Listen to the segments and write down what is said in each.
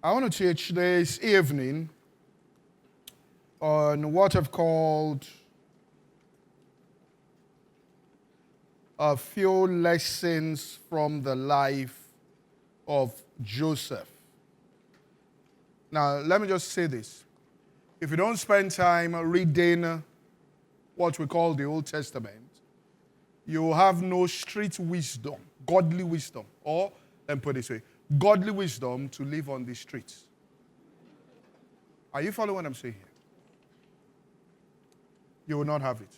I want to teach this evening on what I've called a few lessons from the life of Joseph. Now, let me just say this. If you don't spend time reading what we call the Old Testament, you will have no street wisdom, godly wisdom, or, let me put it this way, godly wisdom to live on the streets. Are you following what I'm saying here? You will not have it.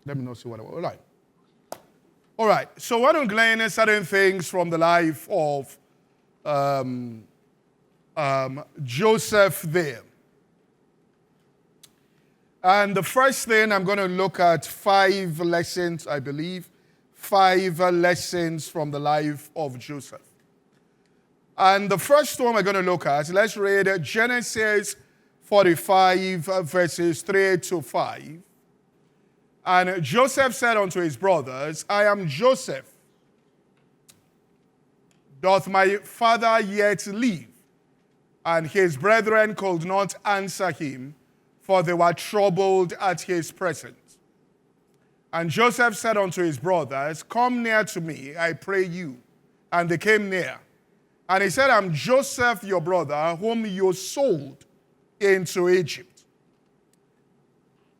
Let me not see what I want. All right. So why don't glean certain things from the life of Joseph there. And the first thing I'm going to look at 5 lessons, I believe. 5 lessons from the life of Joseph. And the first one we're going to look at, let's read Genesis 45 verses 3 to 5. And Joseph said unto his brothers, I am Joseph. Doth my father yet live? And his brethren could not answer him, for they were troubled at his presence. And Joseph said unto his brothers, come near to me, I pray you. And they came near. And he said, I'm Joseph, your brother, whom you sold into Egypt.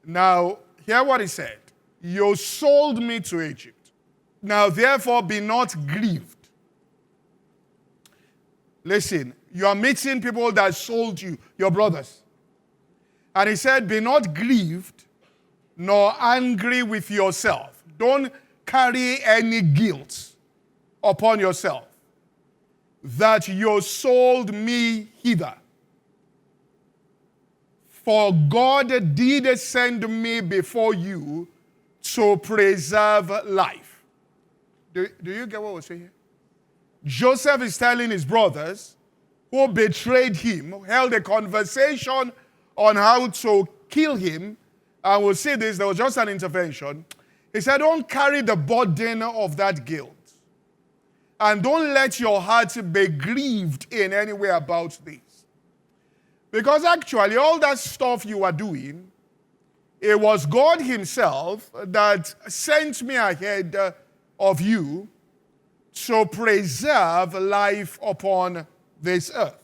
Now, hear what he said. You sold me to Egypt. Now, therefore, be not grieved. Listen, you are meeting people that sold you, your brothers. And he said, be not grieved, nor angry with yourself. Don't carry any guilt upon yourself that you sold me hither. For God did send me before you to preserve life. Do you get what we're saying here? Joseph is telling his brothers who betrayed him, held a conversation on how to kill him. And we'll see this, there was just an intervention. He said, don't carry the burden of that guilt. And don't let your heart be grieved in any way about this. Because actually, all that stuff you are doing, it was God himself that sent me ahead of you to preserve life upon this earth.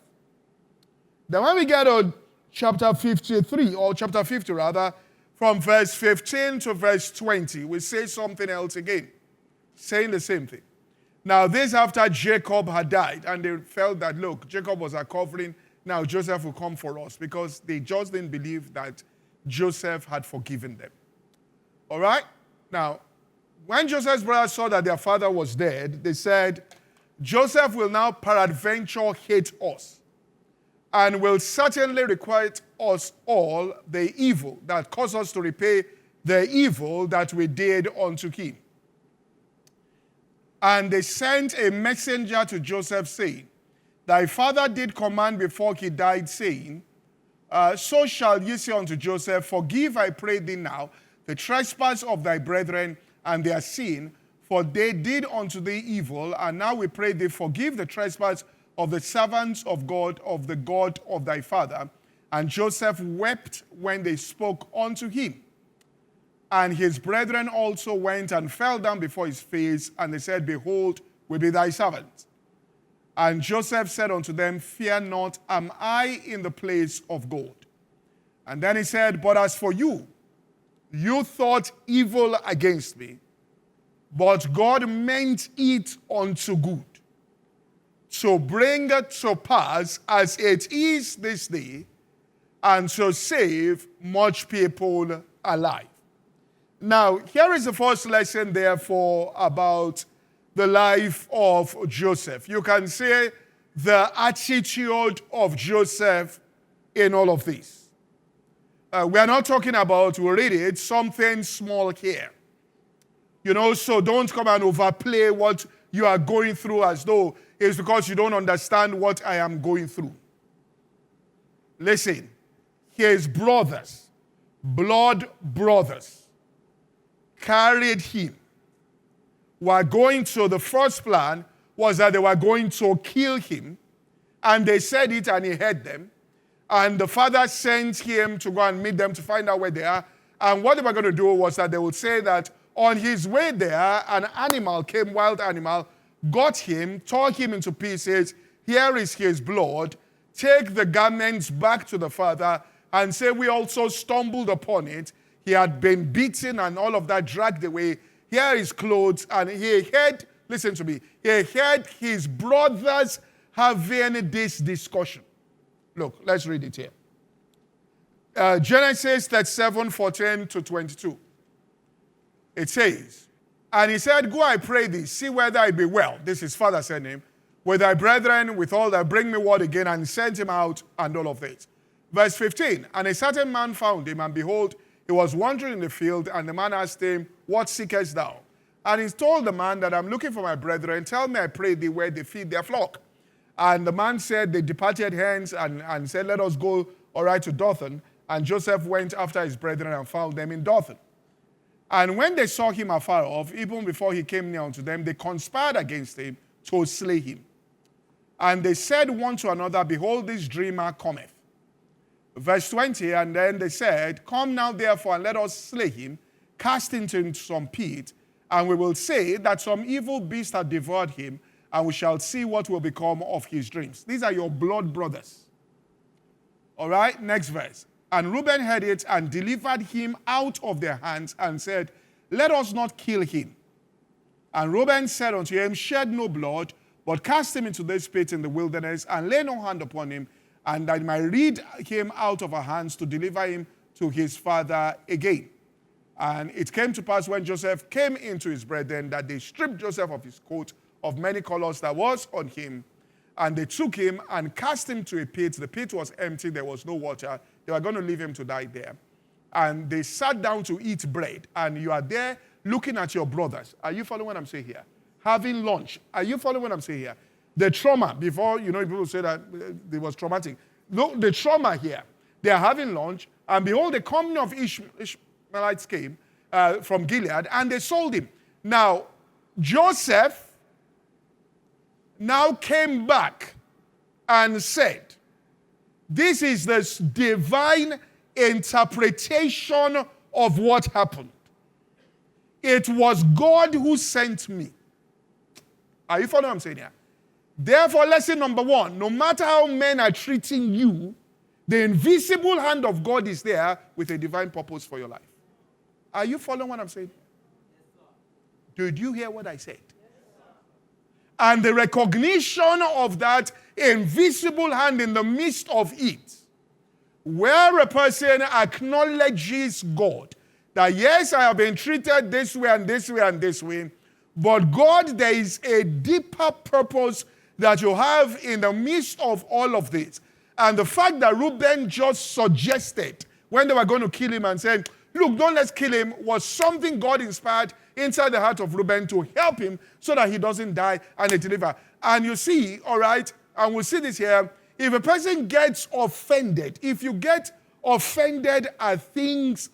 Then when we get to chapter 53, or chapter 50 rather, from verse 15 to verse 20, we say something else again, saying the same thing. Now, this after Jacob had died, and they felt that, look, Jacob was our covering, now Joseph will come for us, because they just didn't believe that Joseph had forgiven them. All right? Now, when Joseph's brothers saw that their father was dead, they said, Joseph will now peradventure hate us, and will certainly requite us all the evil that caused us to repay the evil that we did unto him. And they sent a messenger to Joseph, saying, thy father did command before he died, saying, so shall ye say unto Joseph, forgive, I pray thee now, the trespass of thy brethren and their sin, for they did unto thee evil, and now we pray thee, forgive the trespass of the servants of God, of the God of thy father. And Joseph wept when they spoke unto him. And his brethren also went and fell down before his face, and they said, behold, we be thy servants. And Joseph said unto them, fear not, am I in the place of God? And then he said, but as for you, you thought evil against me, but God meant it unto good, to bring to pass as it is this day, and to save much people alive. Now, here is the first lesson, therefore, about the life of Joseph. You can say the attitude of Joseph in all of this. We are not talking about, we'll read it, something small here. You know, so don't come and overplay what you are going through as though it's because you don't understand what I am going through. Listen, his brothers, blood brothers, carried him were going to, the first plan was that they were going to kill him. And they said it and he heard them. And the father sent him to go and meet them to find out where they are. And what they were going to do was that they would say that on his way there, an animal came, wild animal, got him, tore him into pieces. Here is his blood. Take the garments back to the father and say, we also stumbled upon it. He had been beaten and all of that dragged away. Here is clothes. And he heard, listen to me, he heard his brothers having this discussion. Look, let's read it here. Genesis 37:14 to 22. It says, and he said, go, I pray thee, see whether I be well. This is father said him. With thy brethren, with all that bring me word again, and sent him out, and all of this. Verse 15, and a certain man found him, and behold, he was wandering in the field, and the man asked him, what seekest thou? And he told the man that I'm looking for my brethren. Tell me, I pray thee, where they feed their flock. And the man said, they departed hence, and said, let us go, all right, to Dothan. And Joseph went after his brethren and found them in Dothan. And when they saw him afar off, even before he came near unto them, they conspired against him to slay him. And they said one to another, behold, this dreamer cometh. Verse 20, and then they said, come now therefore, and let us slay him, cast him into some pit, and we will say that some evil beast hath devoured him, and we shall see what will become of his dreams. These are your blood brothers. All right, next verse. And Reuben heard it and delivered him out of their hands and said, let us not kill him. And Reuben said unto him, shed no blood, but cast him into this pit in the wilderness, and lay no hand upon him, and that I might rid him out of our hands to deliver him to his father again. And it came to pass when Joseph came into his brethren that they stripped Joseph of his coat of many colors that was on him, and they took him and cast him to a pit. The pit was empty, there was no water. They were going to leave him to die there. And they sat down to eat bread, and you are there looking at your brothers. Are you following what I'm saying here? Having lunch. Are you following what I'm saying here? The trauma, before, people say that it was traumatic. Look, the trauma here. They are having lunch, and behold, the company of Ishmaelites came from Gilead, and they sold him. Now, Joseph now came back and said, this is the divine interpretation of what happened. It was God who sent me. Are you following what I'm saying here? Therefore, lesson number one, no matter how men are treating you, the invisible hand of God is there with a divine purpose for your life. Are you following what I'm saying? Did you hear what I said? And the recognition of that invisible hand in the midst of it, where a person acknowledges God, that yes, I have been treated this way and this way and this way, but God, there is a deeper purpose that you have in the midst of all of this. And the fact that Reuben just suggested when they were going to kill him and said, look, don't let's kill him, was something God inspired inside the heart of Reuben to help him so that he doesn't die and they deliver. And you see, all right, and we'll see this here, if a person gets offended, if you get offended at things,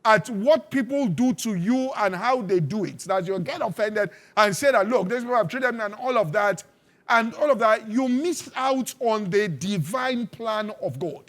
at what people do to you and how they do it, that you get offended and say that, look, this people have treated me and all of that, you miss out on the divine plan of God.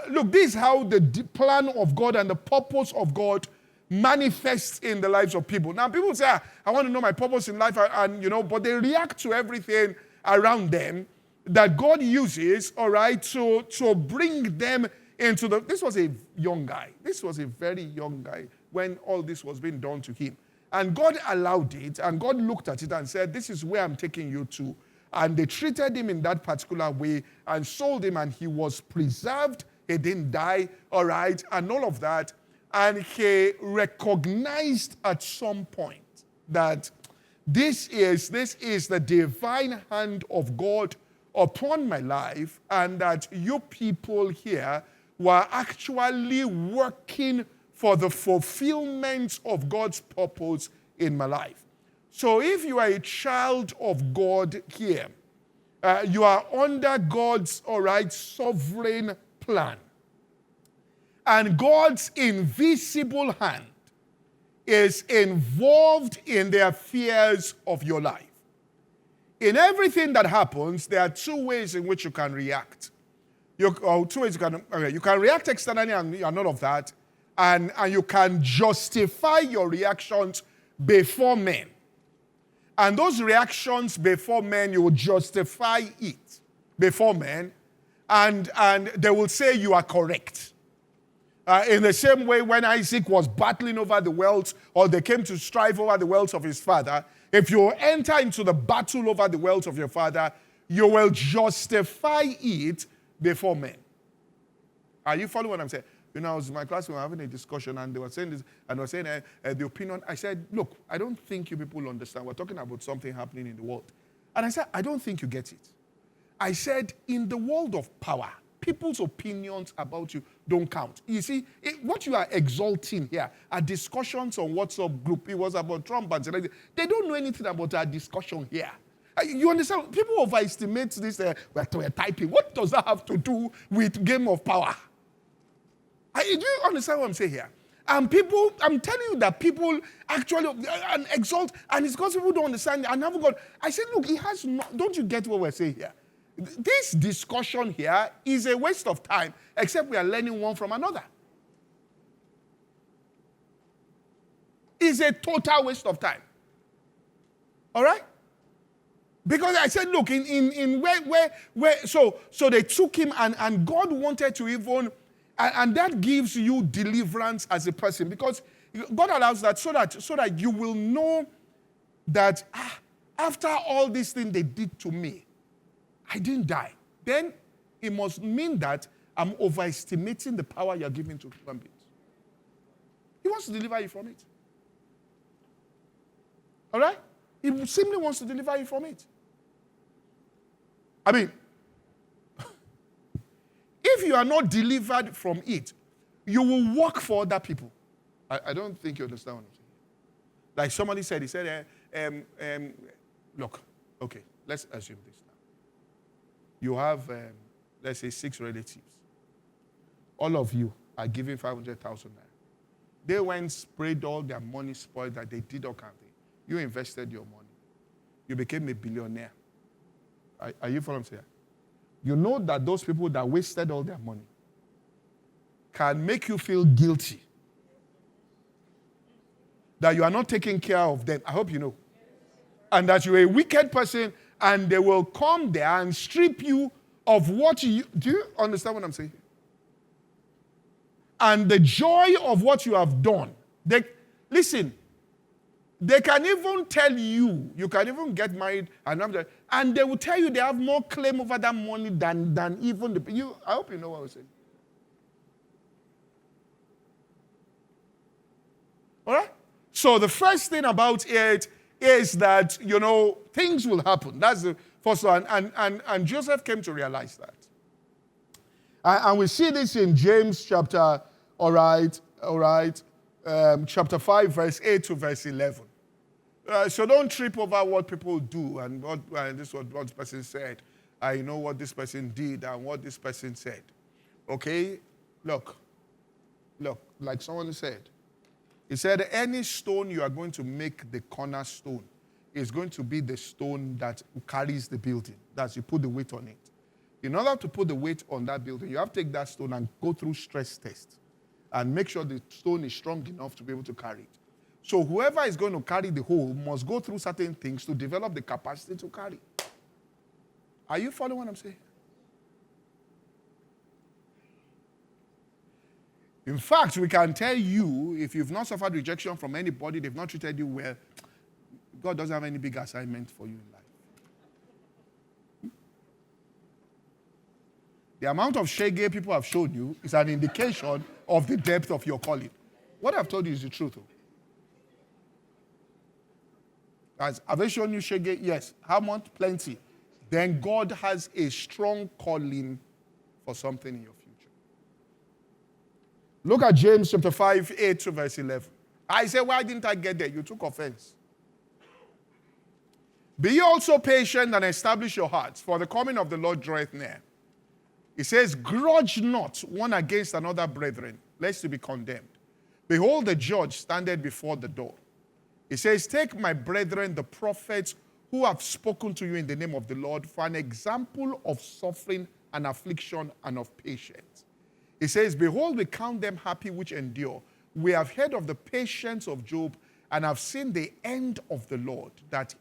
Look, this is how the plan of God and the purpose of God manifests in the lives of people. Now, people say, I want to know my purpose in life, but they react to everything around them that God uses, all right, to bring them into the... This was a young guy. This was a very young guy when all this was being done to him. And God allowed it, and God looked at it and said, this is where I'm taking you to. And they treated him in that particular way and sold him, and he was preserved. He didn't die, all right, and all of that. And he recognized at some point that this is the divine hand of God upon my life, and that you people here were actually working for the fulfillment of God's purpose in my life. So if you are a child of God here, you are under God's, all right, sovereign plan. And God's invisible hand is involved in the affairs of your life. in everything that happens, there are two ways in which you can react. Two ways you can react externally and none of that, and you can justify your reactions before men. And those reactions before men, you will justify it before men, and they will say you are correct. In the same way, when Isaac was battling over the wealth, or they came to strive over the wealth of his father, if you enter into the battle over the wealth of your father, you will justify it before men. Are you following what I'm saying? You know, I was in my class, we were having a discussion, and they were saying this, and they were saying the opinion. I said, look, I don't think you people understand. We're talking about something happening in the world. And I said, I don't think you get it. I said, in the world of power, people's opinions about you don't count. You see, what you are exalting here are discussions on WhatsApp group. It was about Trump and Zelensky. They don't know anything about our discussion here. You understand? People overestimate this. We're typing. What does that have to do with game of power? Do you understand what I'm saying here? And people, I'm telling you that people actually exalt, and it's because people don't understand and haven't got. I said, look, it has not, don't you get what we're saying here? This discussion here is a waste of time, except we are learning one from another. It's a total waste of time. All right? Because I said, look, so they took him, and God wanted to even. And that gives you deliverance as a person, because God allows that so that you will know that after all these things they did to me, I didn't die. Then it must mean that I'm overestimating the power you're giving to human beings. He wants to deliver you from it. All right? He simply wants to deliver you from it. I mean, if you are not delivered from it, you will work for other people. I don't think you understand what I'm saying. Like somebody said, he said, look, okay, let's assume this now. You have, let's say, 6 relatives. All of you are giving 500,000 naira. They went, sprayed all their money, spoiled that, they did all kind of thing. You invested your money. You became a billionaire. Are you following what I'm saying? You know that those people that wasted all their money can make you feel guilty that you are not taking care of them. I hope you know. And that you're a wicked person, and they will come there and strip you of what you... Do you understand what I'm saying? And the joy of what you have done. Listen, they can even tell you can even get married, and they will tell you they have more claim over that money than even the... I hope you know what I'm saying. All right? So the first thing about it is that, things will happen. That's the first one. And Joseph came to realize that. And we see this in James chapter, chapter 5, verse 8 to verse 11. So don't trip over what people do and this is what this person said. I know what this person did and what this person said. Okay? Look, like someone said. He said, any stone you are going to make the cornerstone is going to be the stone that carries the building. That's you put the weight on it. In order to put the weight on that building, you have to take that stone and go through stress tests and make sure the stone is strong enough to be able to carry it. So whoever is going to carry the whole must go through certain things to develop the capacity to carry. Are you following what I'm saying? In fact, we can tell you, if you've not suffered rejection from anybody, they've not treated you well, God doesn't have any big assignment for you in life. The amount of shege people have shown you is an indication of the depth of your calling. What I've told you is the truth. Guys, have they shown you shege? Yes. How much? Plenty. Then God has a strong calling for something in your future. Look at James chapter 5, 8 to verse 11. I say, why didn't I get there? You took offense. Be ye also patient and establish your hearts, for the coming of the Lord draweth near. It says, grudge not one against another, brethren, lest you be condemned. Behold, the judge standeth before the door. It says, take my brethren, the prophets who have spoken to you in the name of the Lord for an example of suffering and affliction and of patience. He says, behold, we count them happy which endure. We have heard of the patience of Job and have seen the end of the Lord.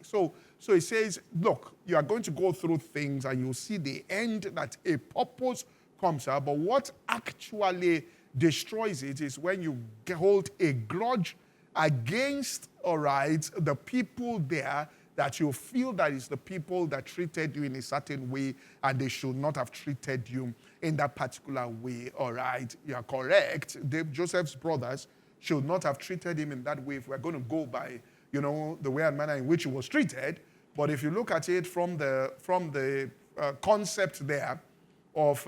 So he says, look, you are going to go through things and you'll see the end, that a purpose comes out. But what actually destroys it is when you hold a grudge against, the people there, that you feel that is the people that treated you in a certain way and they should not have treated you in that particular way, You are correct. Joseph's brothers should not have treated him in that way if we're going to go by, the way and manner in which he was treated. But if you look at it from the concept there of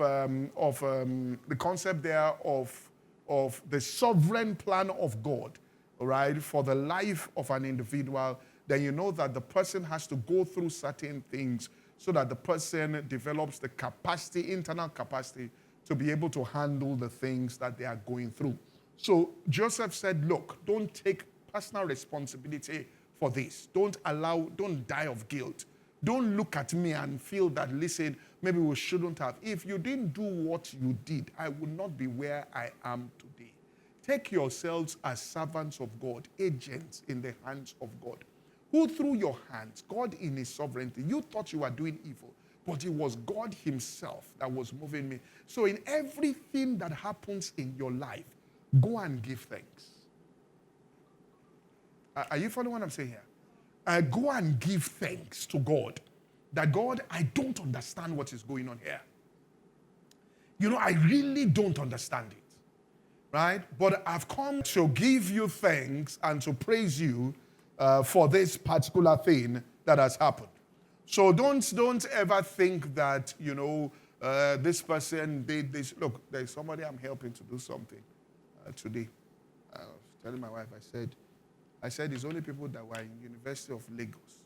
the sovereign plan of God, for the life of an individual, then you know that the person has to go through certain things so that the person develops the capacity, internal capacity, to be able to handle the things that they are going through. So Joseph said, look, don't take personal responsibility for this. Don't die of guilt. Don't look at me and feel that, listen, maybe we shouldn't have. If you didn't do what you did, I would not be where I am today. Take yourselves as servants of God, agents in the hands of God, who through your hands, God in his sovereignty, you thought you were doing evil, but it was God himself that was moving me. So in everything that happens in your life, go and give thanks. Are you following what I'm saying here? Go and give thanks to God. That God, I don't understand what is going on here. I really don't understand it. Right? But I've come to give you thanks and to praise you for this particular thing that has happened. So don't ever think that, this person did this. Look, there's somebody I'm helping to do something today. I was telling my wife, I said it's only people that were in University of Lagos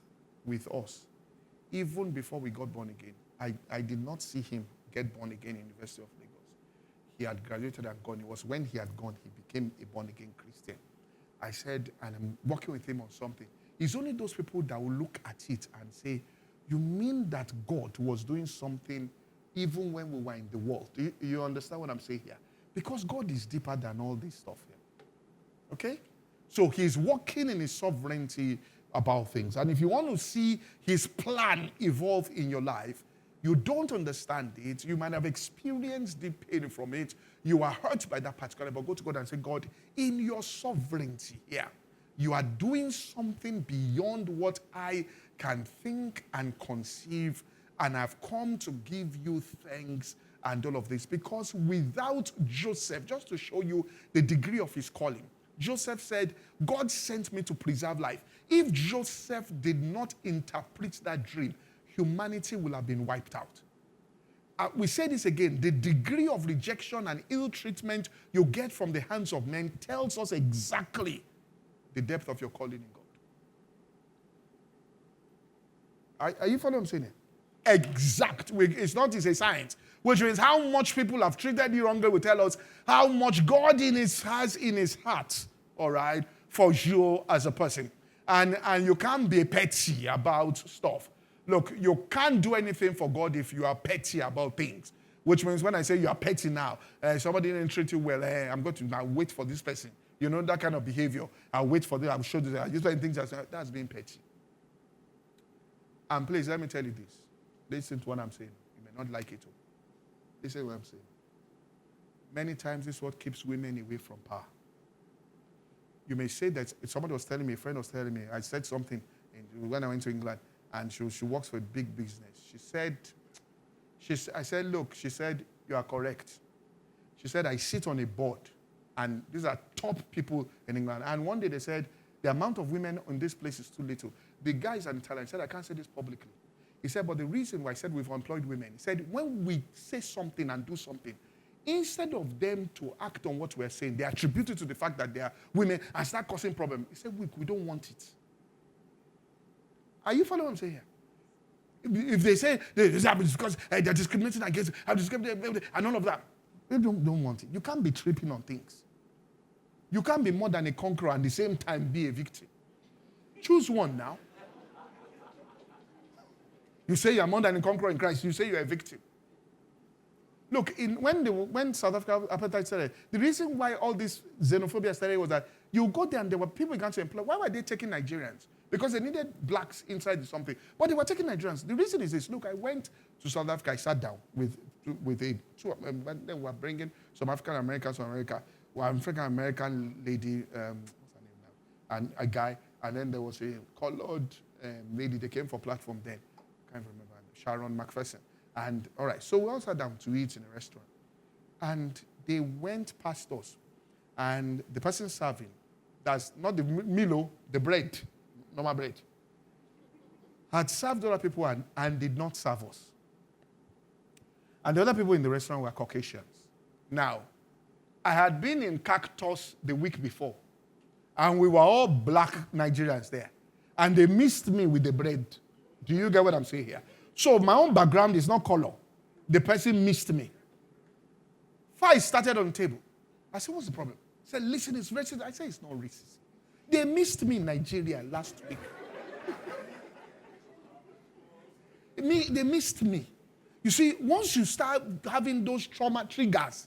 with us. Even before we got born again, I did not see him get born again in University of Lagos. He had graduated and gone. It was when he had gone, he became a born-again Christian. I said, and I'm working with him on something. It's only those people that will look at it and say, you mean that God was doing something even when we were in the world? Do you understand what I'm saying here? Because God is deeper than all this stuff here. Okay? So he's working in his sovereignty about things. And if you want to see his plan evolve in your life, you don't understand it. You might have experienced deep pain from it. You are hurt by that particular, but go to God and say, God, in your sovereignty, you are doing something beyond what I can think and conceive, and I've come to give you thanks and all of this. Because without Joseph, just to show you the degree of his calling, Joseph said, God sent me to preserve life. If Joseph did not interpret that dream, humanity will have been wiped out. We say this again, the degree of rejection and ill treatment you get from the hands of men tells us exactly the depth of your calling in God. Are you following what I'm saying? Exact. It's a science. Which means how much people have treated you wrongly will tell us how much God has in his heart, for you as a person. And you can't be petty about stuff. Look, you can't do anything for God if you are petty about things. Which means when I say you are petty now, somebody didn't treat you well, I'm going to now wait for this person. That kind of behavior. I'll wait for this, I'll show this. Just like things that's being petty. And please, let me tell you this. Listen to what I'm saying. You may not like it. Listen to what I'm saying. Many times this is what keeps women away from power. You may say that somebody was telling me, a friend was telling me, I said something when I went to England, and she works for a big business. I said, look, she said, you are correct. She said, I sit on a board, and these are top people in England. And one day they said, the amount of women in this place is too little. The guy is an Italian. He said, I can't say this publicly. He said, but the reason why I said we've employed women, he said, when we say something and do something, instead of them to act on what we're saying, they attribute it to the fact that they are women and start causing problems. He said, we don't want it. Are you following what I'm saying here? If they say this happens because they're discriminating against, and all of that, they don't want it. You can't be tripping on things. You can't be more than a conqueror and at the same time be a victim. Choose one now. You say you're more than a conqueror in Christ. You say you're a victim. Look, when South Africa apartheid started, the reason why all this xenophobia started was that you go there and there were people began to employ. Why were they taking Nigerians? Because they needed blacks inside something. But they were taking Nigerians. The reason is this. Look, I went to South Africa. I sat down with two of them. Then we were bringing some African Americans from America. One African American lady, what's her name now? And a guy. And then there was a colored lady. They came for platform then. Can't remember. Sharon McPherson. And all right, so we all sat down to eat in a restaurant. And they went past us. And the person serving, that's not the Milo, the bread, normal bread, had served other people and did not serve us. And the other people in the restaurant were Caucasians. Now, I had been in Cactus the week before. And we were all black Nigerians there. And they missed me with the bread. Do you get what I'm saying here? So my own background is not color. The person missed me. Fight started on the table. I said, what's the problem? He said, listen, it's racist. I said, it's not racist. They missed me in Nigeria last week. They missed me. You see, once you start having those trauma triggers,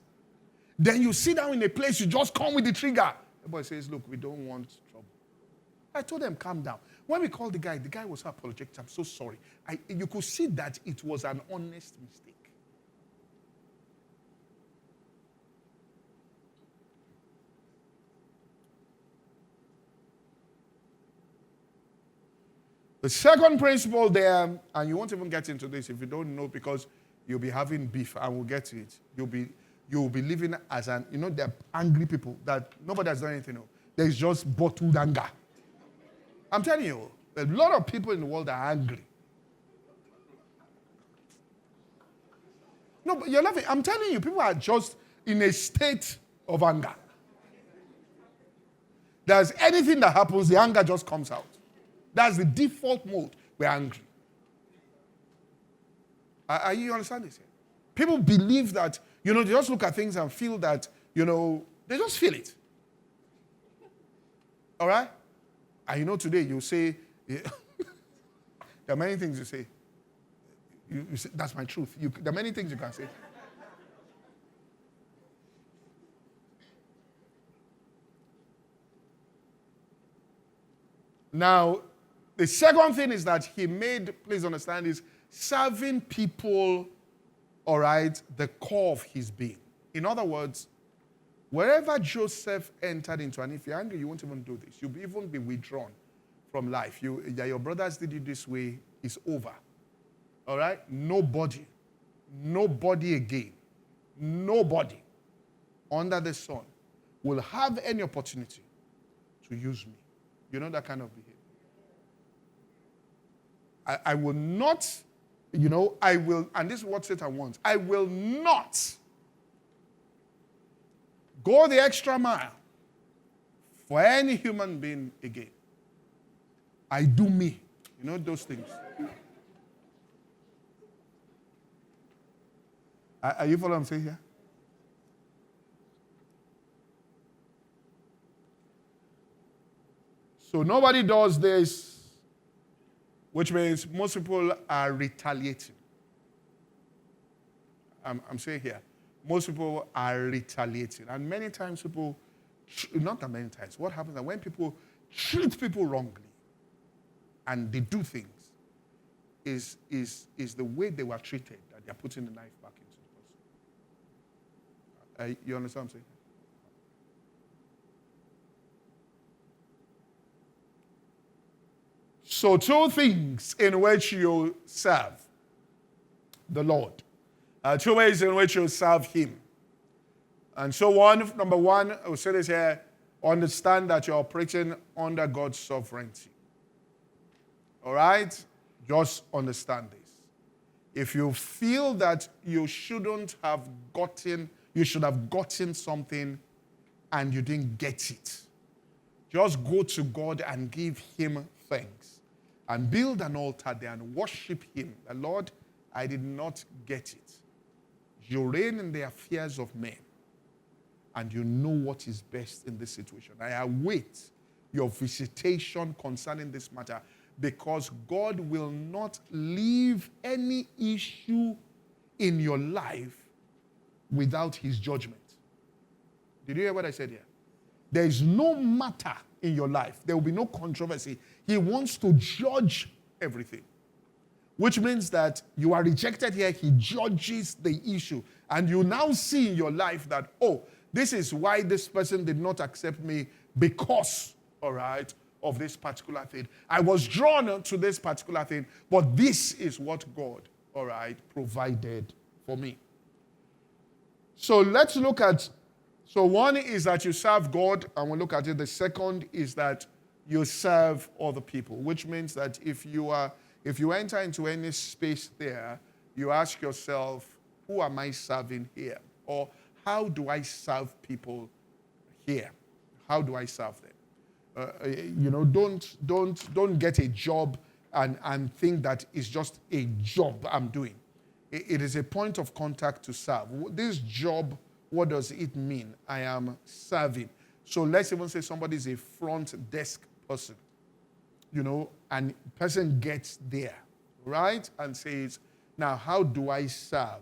then you sit down in a place, you just come with the trigger. The boy says, look, we don't want trouble. I told them, calm down. When we called the guy was so apologetic. I'm so sorry. You could see that it was an honest mistake. The second principle there, and you won't even get into this if you don't know, because you'll be having beef, and we'll get to it. You'll be living as they're angry people that nobody has done anything. There's just bottled anger. I'm telling you, a lot of people in the world are angry. No, but you're laughing. I'm telling you, people are just in a state of anger. There's anything that happens, the anger just comes out. That's the default mode. We're angry. Are you understand this? People believe that, they just look at things and feel that, they just feel it. All right? And today you say, there are many things you say. You say, that's my truth. There are many things you can say. Now, the second thing is that he made, please understand, is serving people, all right, the core of his being. In other words, wherever Joseph entered into, and if you're angry, you won't even do this. You'll even be withdrawn from life. Your brothers did you this way, it's over. All right? Nobody again, nobody under the sun will have any opportunity to use me. You know that kind of behavior. I will not, I will, and this is what Satan wants, I will not go the extra mile for any human being again. I do me. Those things. Are you following what I'm saying here? So nobody does this, which means most people are retaliating. I'm saying here, most people are retaliating. And many times people, not that many times, what happens is when people treat people wrongly and they do things, is the way they were treated that they're putting the knife back into the person. You understand what I'm saying? So 2 things in which you serve the Lord. 2 ways in which you serve him. And so number one, I will say this here, understand that you're operating under God's sovereignty. All right? Just understand this. If you feel that you should have gotten something and you didn't get it, just go to God and give him thanks. And build an altar there and worship him. The Lord, I did not get it. You reign in the affairs of men. And you know what is best in this situation. I await your visitation concerning this matter. because God will not leave any issue in your life without his judgment. Did you hear what I said here? There is no matter in your life. There will be no controversy. He wants to judge everything. Which means that you are rejected here. He judges the issue. And you now see in your life that, oh, this is why this person did not accept me because, all right, of this particular thing. I was drawn to this particular thing, but this is what God, all right, provided for me. So let's look at, so one is that you serve God, and we'll look at it. The second is that you serve other people, which means that if you enter into any space there, you ask yourself, who am I serving here? Or how do I serve people here? How do I serve them? Don't get a job and think that it's just a job I'm doing. It is a point of contact to serve. This job, what does it mean? I am serving. So let's even say somebody is a front desk person, and person gets there, right? And says, now, how do I serve?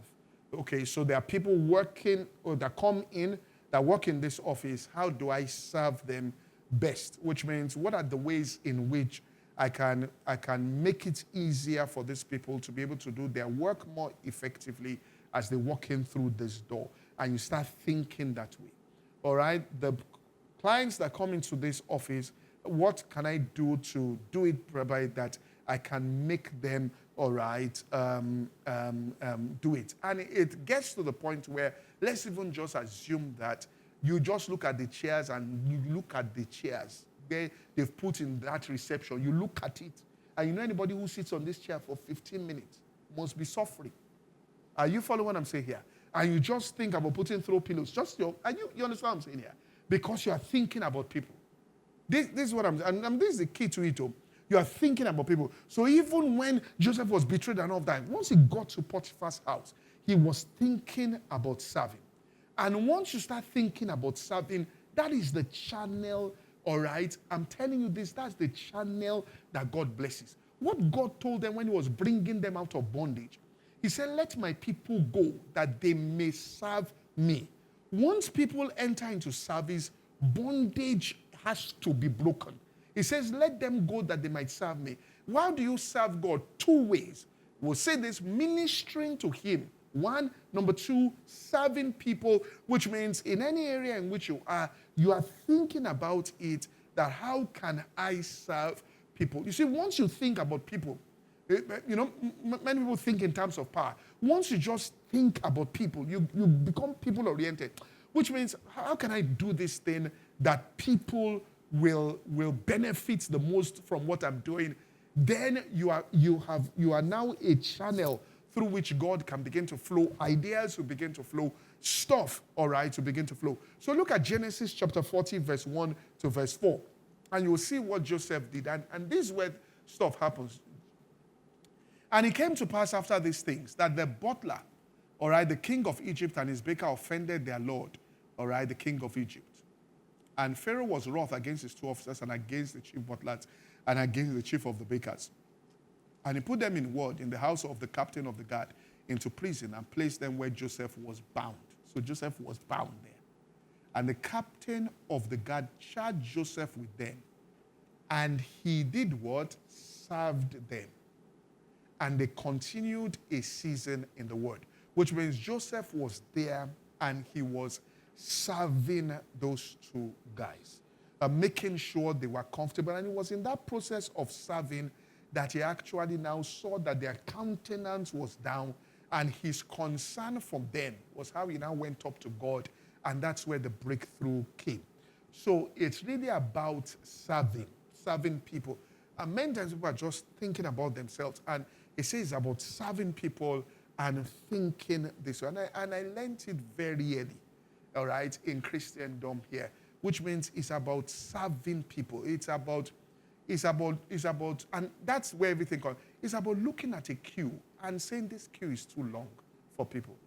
Okay, so there are people working or that come in, that work in this office. How do I serve them best? Which means, what are the ways in which I can make it easier for these people to be able to do their work more effectively as they walk in through this door? And you start thinking that way. All right? The clients that come into this office, what can I do to do it whereby that I can make them, all right, do it? And it gets to the point where, let's even just assume that you just look at the chairs and you look at the chairs they've put in that reception. You look at it, and anybody who sits on this chair for 15 minutes must be suffering. Are you following what I'm saying here? And you just think about putting throw pillows. You understand what I'm saying here? Because you are thinking about people. This is what and this is the key to it. You are thinking about people. So even when Joseph was betrayed and all that, once he got to Potiphar's house, he was thinking about serving. And once you start thinking about serving, that is the channel. All right, I'm telling you this, that's the channel that God blesses. What God told them when he was bringing them out of bondage, he said, let my people go that they may serve me. Once people enter into service, bondage has to be broken. He says, let them go that they might serve me. Why do you serve God? Two ways. We'll say this, ministering to him. One. Number two, serving people, which means in any area in which you are thinking about it, that how can I serve people? You see, once you think about people, many people think in terms of power. Once you just think about people, you become people-oriented, which means how can I do this thing that people will benefit the most from what I'm doing? Then you are now a channel through which God can begin to flow. Ideas will begin to flow. Stuff, all right, will begin to flow. So look at Genesis chapter 40, verse 1 to verse 4. And you will see what Joseph did. And this is where stuff happens. And it came to pass after these things that the butler, all right, the king of Egypt and his baker offended their lord, all right, the king of Egypt. And Pharaoh was wroth against his two officers and against the chief butlers and against the chief of the bakers. And he put them in ward in the house of the captain of the guard into prison and placed them where Joseph was bound. So Joseph was bound there. And the captain of the guard charged Joseph with them. And he did what? Served them. And they continued a season in the word. Which means Joseph was there and he was serving those two guys. Making sure they were comfortable. And it was in that process of serving that he actually now saw that their countenance was down, and his concern from them was how he now went up to God, and that's where the breakthrough came. So it's really about serving people. And many times people are just thinking about themselves, and it says about serving people and thinking this way. And I learned it very early, all right, in Christendom here, which means it's about serving people. It's about, and that's where everything comes. It's about looking at a queue and saying this queue is too long for people.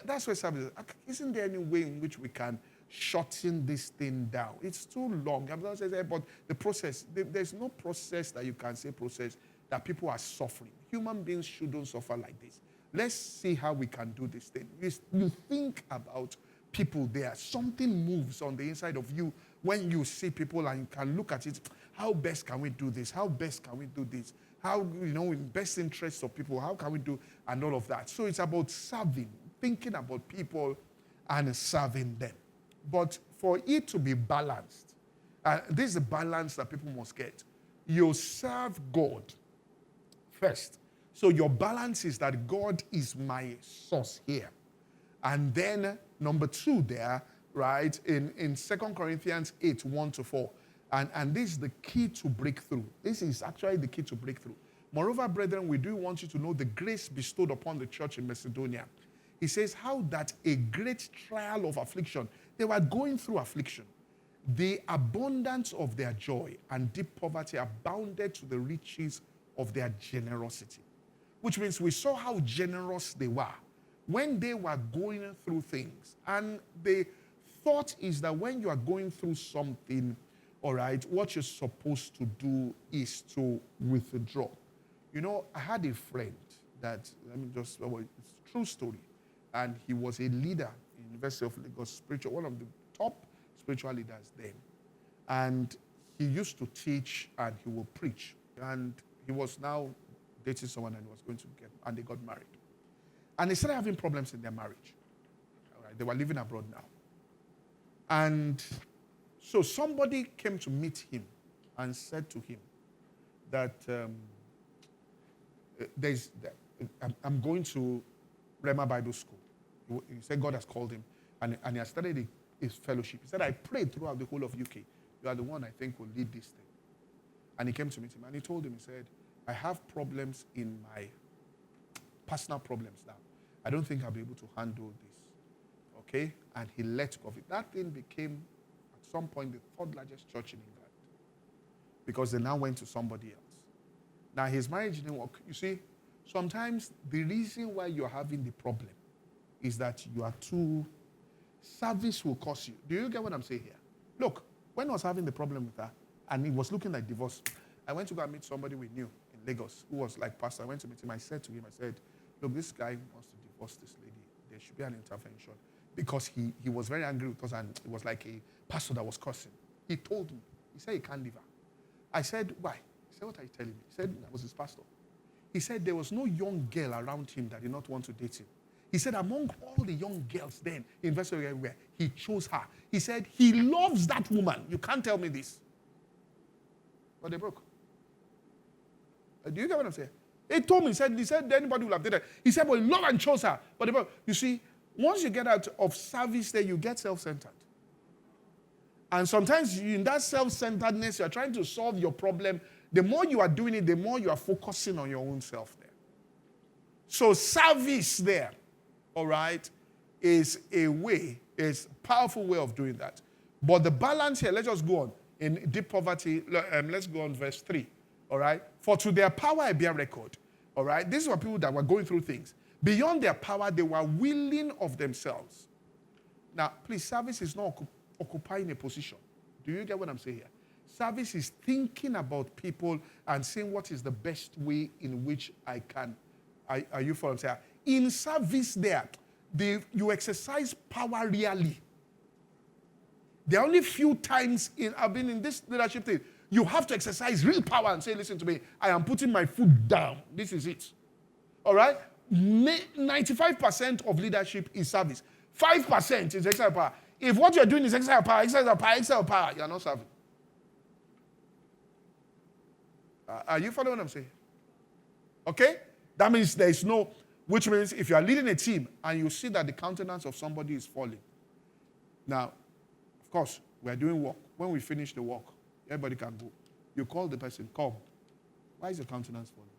That's where service is. Isn't there any way in which we can shutting this thing down. It's too long. I'm not saying, but the process, there's no process that you can say process that people are suffering. Human beings shouldn't suffer like this. Let's see how we can do this thing. You think about people there. Something moves on the inside of you when you see people and you can look at it. How best can we do this? How best can we do this? How, in best interest of people, how can we do, and all of that. So it's about serving, thinking about people and serving them. But for it to be balanced, this is the balance that people must get. You serve God first. So your balance is that God is my source here. And then number 2 there, right, in 2 Corinthians 8, 1-4. And this is the key to breakthrough. This is actually the key to breakthrough. Moreover, brethren, we do want you to know the grace bestowed upon the church in Macedonia. He says how that a great trial of affliction, they were going through affliction. The abundance of their joy and deep poverty abounded to the riches of their generosity. Which means we saw how generous they were when they were going through things. And the thought is that when you are going through something, all right, what you're supposed to do is to withdraw. I had a friend that, it's a true story. And he was a leader in University of Lagos, one of the top spiritual leaders then. And he used to teach and he will preach. And he was now dating someone and was going to and they got married. And they started having problems in their marriage. All right, they were living abroad now. And so somebody came to meet him and said to him that I'm going to Rema Bible School. He said God has called him and he has started his fellowship. He said, I prayed throughout the whole of UK. You are the one I think will lead this thing. And he came to meet him and he told him, he said, I have problems in my personal problems now. I don't think I'll be able to handle this. Okay? And he let go of it. That thing became, at some point, the 3rd largest church in England. Because they now went to somebody else. Now, his marriage didn't work. You see, sometimes the reason why you're having the problem is that you are too, service will cost you. Do you get what I'm saying here? Look, when I was having the problem with her, and it was looking like divorce, I went to go and meet somebody we knew in Lagos who was like pastor. I went to meet him. I said to him, look, this guy wants to divorce this lady. There should be an intervention. Because he was very angry with us and it was like a pastor that was cursing. He told me. He said he can't leave her. I said, why? He said, what are you telling me? He said, I was his pastor. He said there was no young girl around him that did not want to date him. He said among all the young girls then, in West everywhere, he chose her. He said he loves that woman. You can't tell me this. But they broke. Do you get what I'm saying? He told me, he said anybody will have did that. He said, well, love and chose her. But they broke. You see, once you get out of service there, you get self-centered. And sometimes in that self-centeredness, you're trying to solve your problem. The more you are doing it, the more you are focusing on your own self there. So service there, all right, is a powerful way of doing that. But the balance here, let's just go on. In deep poverty, let's go on verse 3, all right? For to their power I bear record, all right? These were people that were going through things. Beyond their power, they were willing of themselves. Now, please, service is not occupying a position. Do you get what I'm saying here? Service is thinking about people and saying what is the best way in which I can. Are you following? In service there, you exercise power really. There are only few times I've been in this leadership thing, you have to exercise real power and say, listen to me, I am putting my foot down. This is it. All right? 95% of leadership is service. 5% is exercise power. If what you're doing is exercise power, you're not serving. Are you following what I'm saying? Okay? That means there is no, which means if you are leading a team and you see that the countenance of somebody is falling. Now, of course, we are doing work. When we finish the work, everybody can go. You call the person, come. Why is your countenance falling?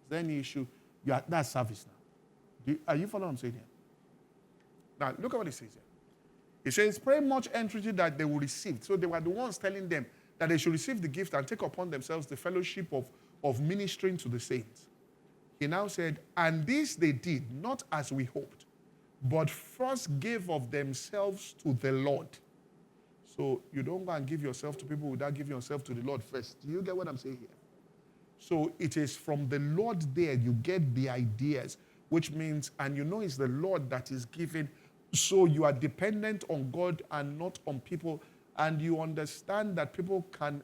Is there any issue? That's service now. Are you following what I'm saying here? Now, look at what it says here. It says, pray much entreaty that they will receive. So they were the ones telling them that they should receive the gift and take upon themselves the fellowship of ministering to the saints. He now said, and this they did, not as we hoped, but first gave of themselves to the Lord. So you don't go and give yourself to people without giving yourself to the Lord first. Do you get what I'm saying here? So it is from the Lord there you get the ideas, which means, and you know it's the Lord that is giving. So you are dependent on God and not on people. And you understand that people can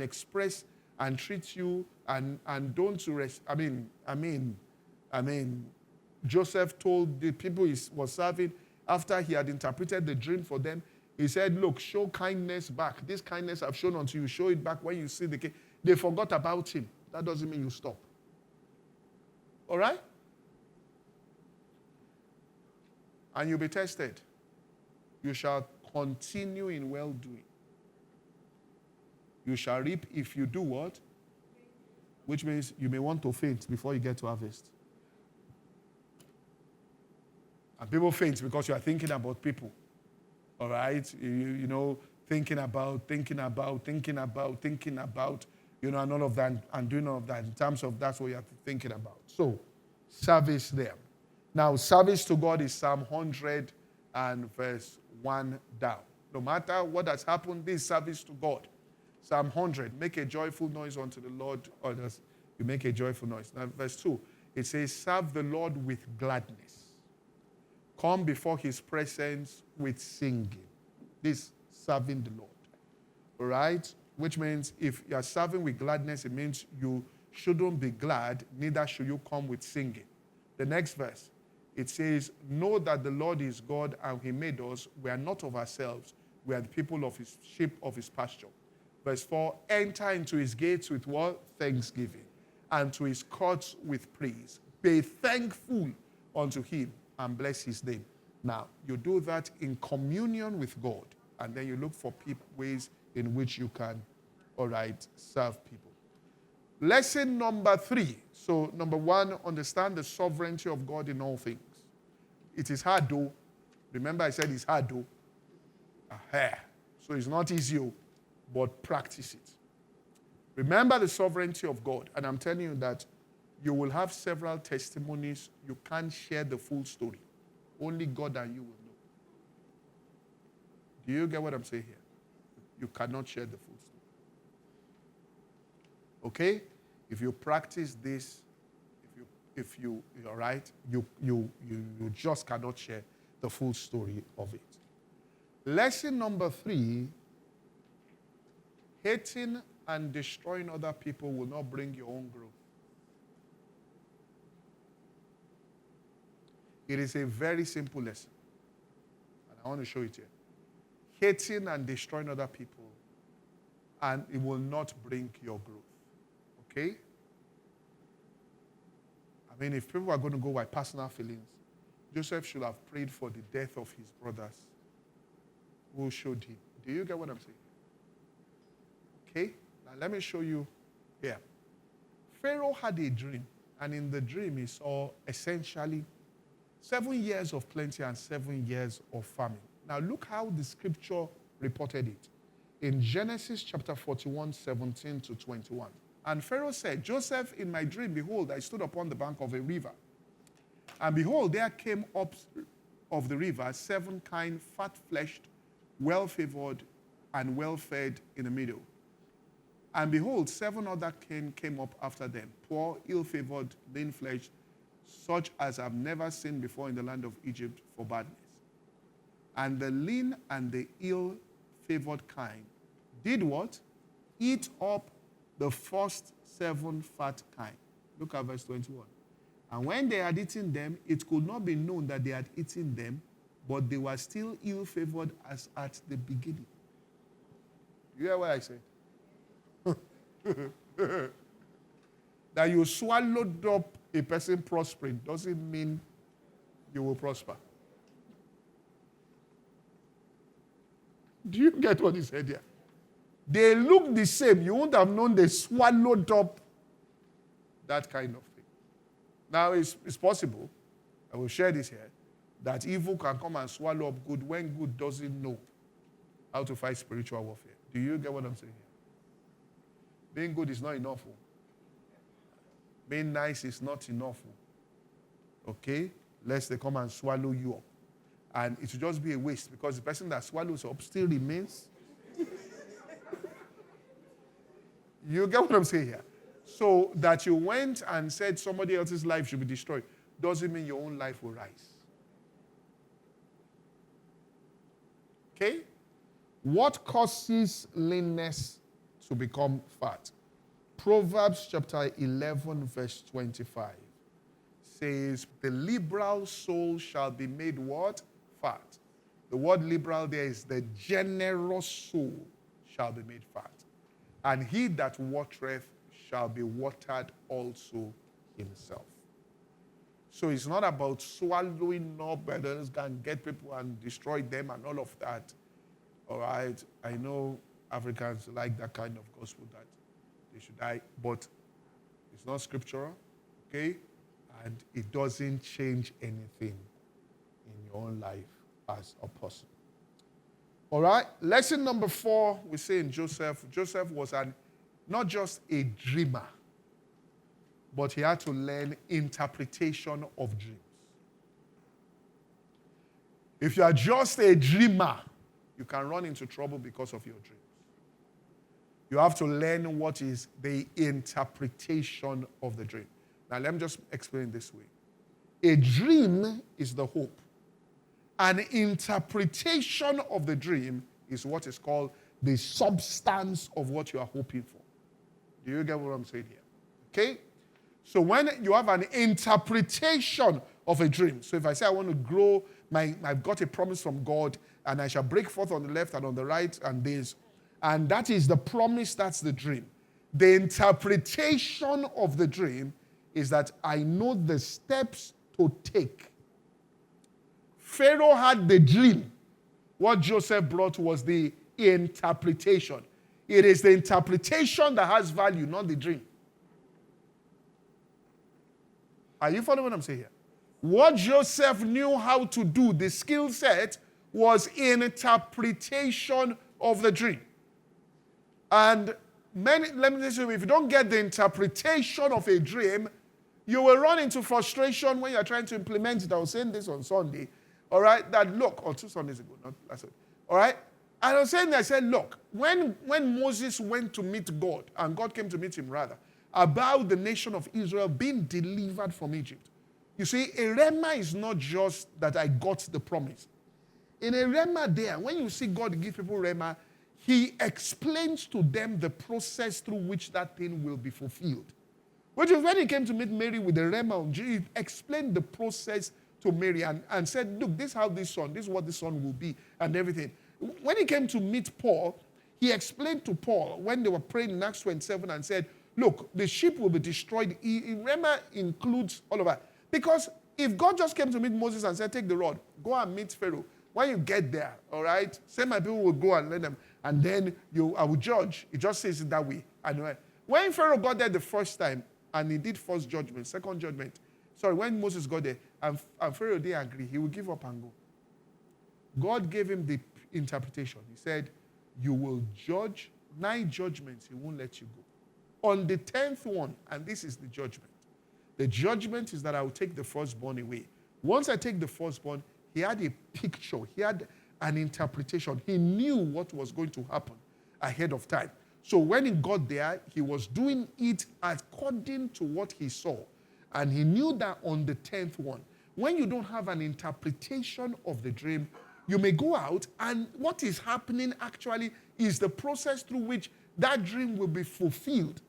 express and treat you and don't rest. I mean, Joseph told the people he was serving after he had interpreted the dream for them. He said, look, show kindness back. This kindness I've shown unto you, show it back when you see the king. They forgot about him. That doesn't mean you stop. All right? And you'll be tested. You shall continue in well-doing. You shall reap if you do what? Which means you may want to faint before you get to harvest. And people faint because you are thinking about people. All right? You know, thinking about, you know, and all of that, and doing all of that. In terms of that's what you have to be thinking about. So, service them. Now, service to God is Psalm 100 and verse 1 down. No matter what has happened, this service to God. Psalm 100, make a joyful noise unto the Lord. Or you make a joyful noise. Now, verse 2, it says, serve the Lord with gladness. Come before his presence with singing. This serving the Lord. All right? Which means if you are serving with gladness, it means you shouldn't be glad, neither should you come with singing. The next verse, it says, know that the Lord is God and he made us. We are not of ourselves. We are the people of his sheep of his pasture. Verse 4, enter into his gates with what? Thanksgiving. And to his courts with praise. Be thankful unto him and bless his name. Now, you do that in communion with God. And then you look for ways in which you can, all right, serve people. Lesson number 3. So, number 1, understand the sovereignty of God in all things. It is hard, though. Remember I said it's hard, though. So it's not easy, but practice it. Remember the sovereignty of God. And I'm telling you that you will have several testimonies. You can't share the full story. Only God and you will know. Do you get what I'm saying here? You cannot share the full story. Okay? If you practice this, if you all right, you just cannot share the full story of it. Lesson number 3, hating and destroying other people will not bring your own growth. It is a very simple lesson. And I want to show it here. Hating and destroying other people, and it will not bring your growth. Okay? I mean, if people are going to go by personal feelings, Joseph should have prayed for the death of his brothers who showed him. Do you get what I'm saying? Okay? Now let me show you here. Pharaoh had a dream, and in the dream he saw essentially 7 years of plenty and 7 years of famine. Now look how the scripture reported it. In Genesis chapter 41, 17 to 21. And Pharaoh said, Joseph, in my dream, behold, I stood upon the bank of a river. And behold, there came up of the river 7 kine, fat-fleshed, well-favored, and well-fed in the middle. And behold, 7 other kine came up after them, poor, ill-favored, lean-fleshed, such as I've never seen before in the land of Egypt for badness. And the lean and the ill-favored kine did what? Eat up the first 7 fat kine. Look at verse 21. And when they had eaten them, it could not be known that they had eaten them, but they were still ill-favored as at the beginning. You hear what I said? That you swallowed up a person prospering doesn't mean you will prosper. Do you get what he said here? They look the same. You wouldn't have known they swallowed up that kind of thing. Now, it's possible, I will share this here, that evil can come and swallow up good when good doesn't know how to fight spiritual warfare. Do you get what I'm saying here? Being good is not enough. Being nice is not enough. Okay? Lest they come and swallow you up. And it will just be a waste because the person that swallows up still remains You get what I'm saying here? So that you went and said somebody else's life should be destroyed doesn't mean your own life will rise. Okay? What causes leanness to become fat? Proverbs chapter 11, verse 25 says, the liberal soul shall be made what? Fat. The word liberal there is the generous soul shall be made fat. And he that watereth shall be watered also himself. So it's not about swallowing up and then can get people and destroy them and all of that. All right? I know Africans like that kind of gospel that they should die, but it's not scriptural, okay? And it doesn't change anything in your own life as a person. All right? Lesson number 4, we say in Joseph. Joseph was not just a dreamer, but he had to learn interpretation of dreams. If you are just a dreamer, you can run into trouble because of your dreams. You have to learn what is the interpretation of the dream. Now, let me just explain it this way. A dream is the hope. An interpretation of the dream is what is called the substance of what you are hoping for. Do you get what I'm saying here? Okay? So when you have an interpretation of a dream, so if I say I want to grow, I've got a promise from God, and I shall break forth on the left and on the right, and that is the promise, that's the dream. The interpretation of the dream is that I know the steps to take. Pharaoh had the dream. What Joseph brought was the interpretation. It is the interpretation that has value, not the dream. Are you following what I'm saying here? What Joseph knew how to do, the skill set, was interpretation of the dream. And let me tell you, if you don't get the interpretation of a dream, you will run into frustration when you're trying to implement it. I was saying this on Sunday, all right, that look, or 2 Sundays ago, not last week, all right? And I was saying, I said, look, when Moses went to meet God, and God came to meet him rather, about the nation of Israel being delivered from Egypt. You see, a rhema is not just that I got the promise. In a rhema there, when you see God give people rhema, he explains to them the process through which that thing will be fulfilled. Which is when he came to meet Mary with the rhema on Jesus, he explained the process to Mary and said, look, this is what this son will be, and everything. When he came to meet Paul, he explained to Paul when they were praying in Acts 27 and said, look, the ship will be destroyed. Rhema includes all of that. Because if God just came to meet Moses and said, take the rod, go and meet Pharaoh. When you get there, all right, say my people will go and let them, and then I will judge. It just says it that way. And when Pharaoh got there the first time, and he did first judgment, second judgment, when Moses got there, and Pharaoh didn't agree, he would give up and go. God gave him the interpretation. He said, you will judge 9 judgments, he won't let you go. On the 10th one, and this is the judgment. The judgment is that I will take the firstborn away. Once I take the firstborn, he had a picture. He had an interpretation. He knew what was going to happen ahead of time. So when he got there, he was doing it according to what he saw. And he knew that on the 10th one, when you don't have an interpretation of the dream, you may go out, and what is happening actually is the process through which that dream will be fulfilled.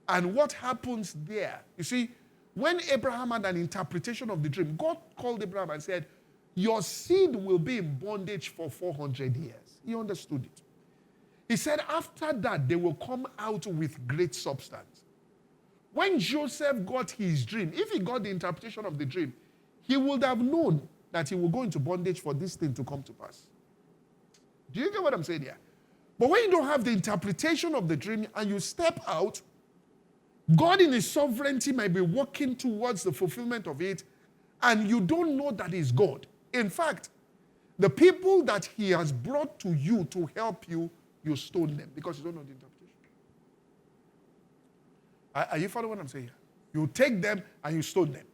And what happens there? You see, when Abraham had an interpretation of the dream, God called Abraham and said, your seed will be in bondage for 400 years. He understood it. He said after that, they will come out with great substance. When Joseph got his dream, if he got the interpretation of the dream, he would have known that he will go into bondage for this thing to come to pass. Do you get what I'm saying here? But when you don't have the interpretation of the dream and you step out, God in his sovereignty might be working towards the fulfillment of it, and you don't know that he's God. In fact, the people that he has brought to you to help you, you stone them because you don't know the interpretation. Are you following what I'm saying here? You take them and you stone them.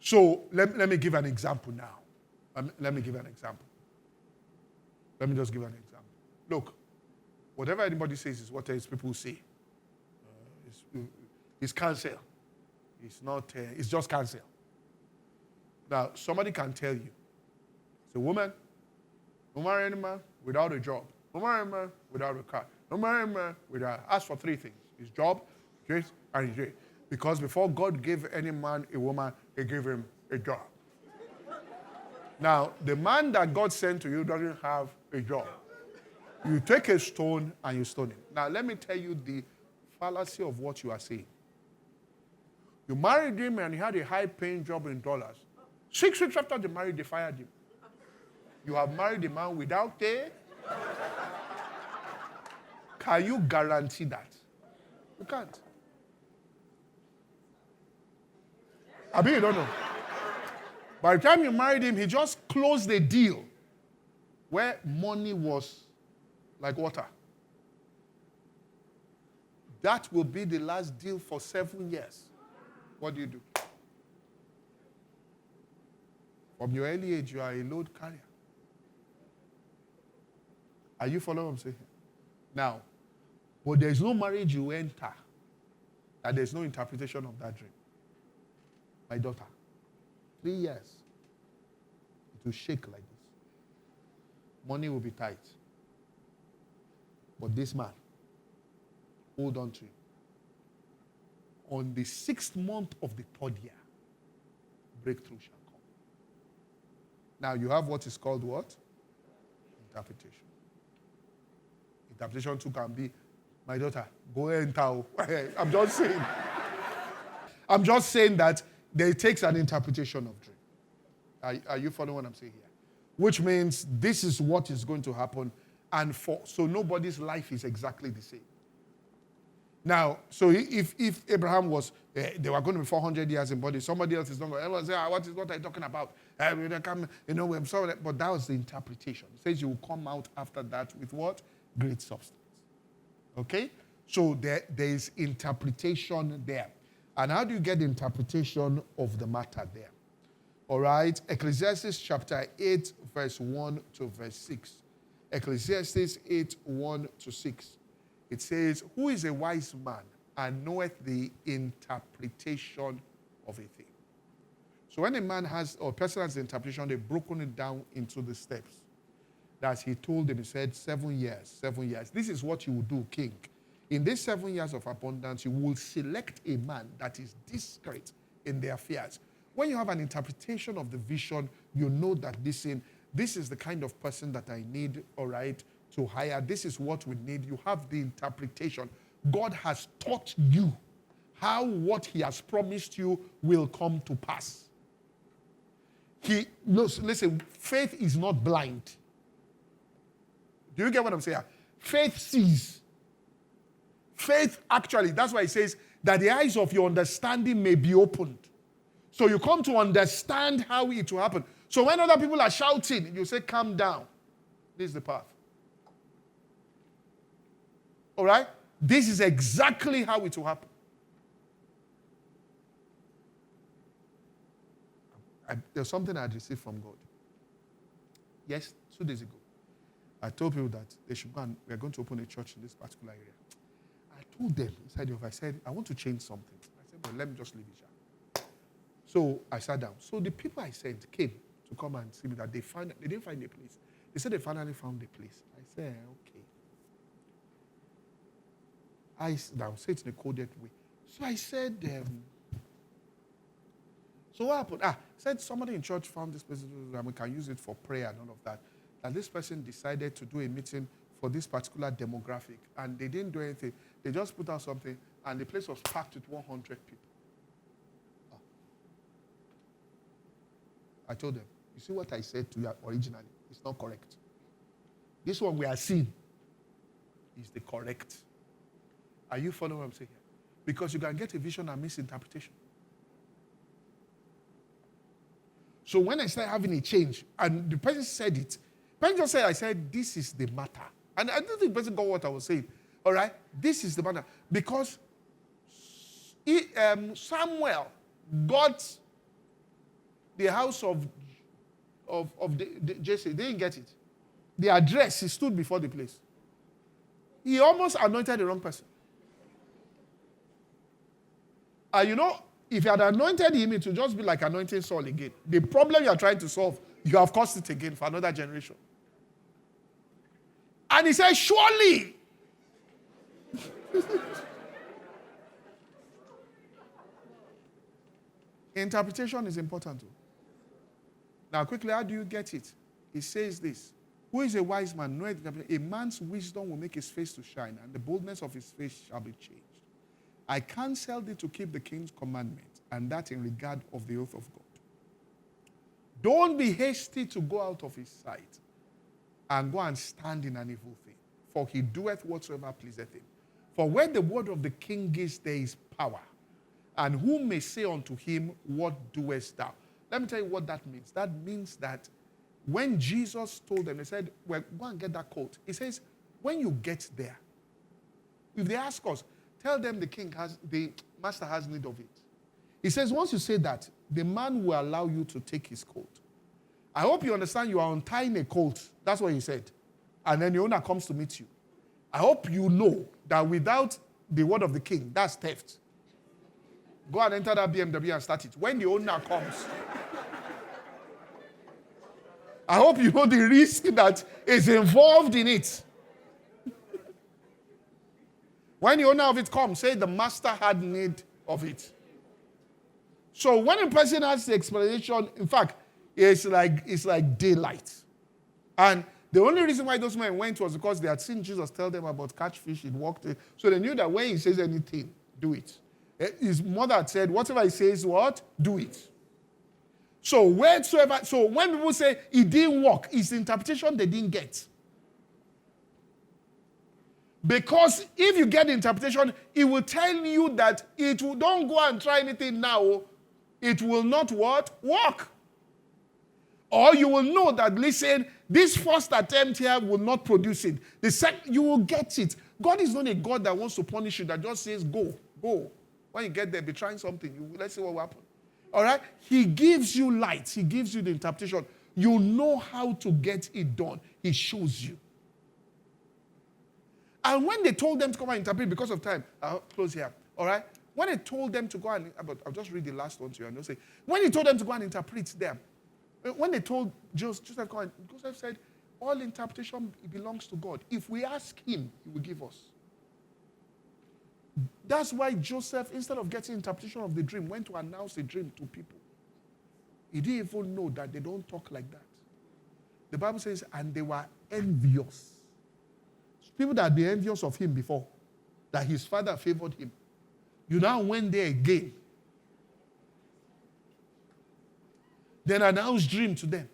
So let me give an example now. Let me give an example. Let me just give an example. Look, whatever anybody says is what else people say. It's cancel. It's not, it's just cancel. Now, somebody can tell you, it's a woman, no marry any man without a job. No marry a man without a car. No marry a man without, ask for three things. His job, grace, and his grace. Because before God gave any man a woman, he gave him a job. Now, the man that God sent to you doesn't have a job. You take a stone and you stone him. Now, let me tell you the fallacy of what you are saying. You married him and he had a high-paying job in dollars. 6 weeks after the marriage, they fired him. You have married a man without a... Can you guarantee that? You can't. I mean, you don't know. By the time you married him, he just closed the deal where money was like water. That will be the last deal for 7 years. What do you do? From your early age, you are a load carrier. Are you following what I'm saying? Now, but there's no marriage you enter that there's no interpretation of that dream. My daughter, 3 years, it will shake like this. Money will be tight. But this man, hold on to him. On the 6th month of the 3rd year, breakthrough shall come. Now you have what is called what? Interpretation. Interpretation too can be, my daughter, go enter. I'm just saying. I'm just saying that it takes an interpretation of dream. Are you following what I'm saying here? Which means this is what is going to happen, and so nobody's life is exactly the same. Now, so if Abraham was, they were going to be 400 years in body, somebody else is not going to, everyone say, what are you talking about? I'm sorry, but that was the interpretation. It says you will come out after that with what? Great substance. Okay? So there is interpretation there. And how do you get the interpretation of the matter there? All right? Ecclesiastes chapter 8, verse 1 to verse 6. Ecclesiastes 8, 1 to 6. It says, who is a wise man and knoweth the interpretation of a thing? So when a man has, or a person has the interpretation, they've broken it down into the steps. That he told him, he said, 7 years, 7 years. This is what you will do, king. In these 7 years of abundance, you will select a man that is discreet in their affairs. When you have an interpretation of the vision, you know that this is the kind of person that I need, all right, to hire. This is what we need. You have the interpretation. God has taught you how what he has promised you will come to pass. Listen, faith is not blind. Do you get what I'm saying? Faith sees. Faith actually, that's why it says that the eyes of your understanding may be opened. So you come to understand how it will happen. So when other people are shouting, you say, calm down. This is the path. All right? This is exactly how it will happen. There's something I had received from God. Yes, 2 days ago. I told people that they should go and we're going to open a church in this particular area. I told them inside the office, I said, I want to change something. I said, well, let me just leave it here. So I sat down. So the people I sent came to come and see me that they didn't find a place. They said they finally found a place. I said, okay. I now say it in a coded way. So I said, so what happened? I said somebody in church found this place and we can use it for prayer and all of that. And this person decided to do a meeting for this particular demographic. And they didn't do anything. They just put out something and the place was packed with 100 people. I told them, you see what I said to you originally? It's not correct. This one we are seeing is the correct. Are you following what I'm saying here? Because you can get a vision and misinterpretation. So when I started having a change, and the person said it, the person just said, I said, this is the matter. And I don't think the person got what I was saying. All right? This is the matter. Because Samuel got the house of Jesse. They didn't get it. The address, he stood before the place. He almost anointed the wrong person. If you had anointed him, it would just be like anointing Saul again. The problem you are trying to solve, you have caused it again for another generation. And he said, surely. Interpretation is important too. Now, quickly, how do you get it? He says this. Who is a wise man? Knoweth a man's wisdom will make his face to shine, and the boldness of his face shall be changed. I counsel thee to keep the king's commandment, and that in regard of the oath of God. Don't be hasty to go out of his sight, and go and stand in an evil thing. For he doeth whatsoever pleaseth him. For where the word of the king is, there is power. And who may say unto him, what doest thou? Let me tell you what that means. That means that when Jesus told them, they said, well, go and get that coat. He says, when you get there, if they ask us, tell them the master has need of it. He says, once you say that, the man will allow you to take his coat. I hope you understand you are untying a coat. That's what he said. And then the owner comes to meet you. I hope you know that without the word of the king, that's theft. Go and enter that BMW and start it. When the owner comes, I hope you know the risk that is involved in it. When the owner of it comes, say the master had need of it. So when a person has the explanation, in fact, it's like daylight. And the only reason why those men went was because they had seen Jesus tell them about catch fish. It worked. So they knew that when he says anything, do it. His mother had said, whatever he says, what? Do it. So when people say it didn't work, it's the interpretation they didn't get. Because if you get the interpretation, it will tell you that don't go and try anything now. It will not what? Work. Or you will know that, listen, this first attempt here will not produce it. The second, you will get it. God is not a God that wants to punish you, that just says, go. When you get there, be trying something. Let's see what will happen. All right? He gives you light. He gives you the interpretation. You know how to get it done. He shows you. And when they told them to come and interpret, because of time, I'll close here. All right? When they told them to go and, I'll just read the last one to you and they'll say, when he told them to go and interpret them, when they told Joseph, Joseph said, all interpretation belongs to God. If we ask him, he will give us. That's why Joseph, instead of getting interpretation of the dream, went to announce the dream to people. He didn't even know that they don't talk like that. The Bible says, and they were envious. People that had been envious of him before, that his father favored him. You now went there again. Then announced dream to them.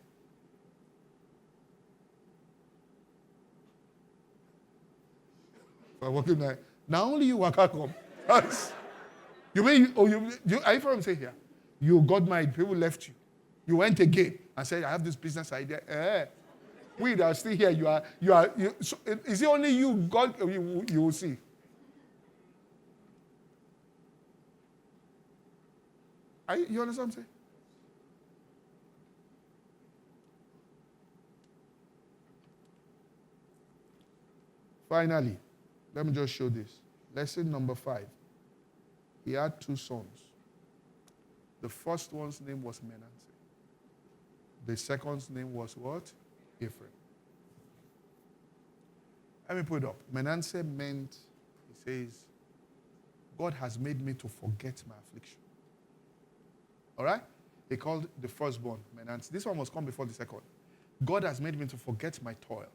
I'm working there. Now only you waka come. You mean, are you from say here? You got married, people left you. You went again and said, I have this business idea. We that are still here, so is it only you, God, you will see. You understand what I'm saying? Finally, let me just show this. Lesson number 5. He had 2 sons. The first one's name was Manasseh. The second's name was what? Ephraim. Let me put it up. Manasseh meant, he says, God has made me to forget my affliction. All right? He called the firstborn Manasseh. This one must come before the second. God has made me to forget my toil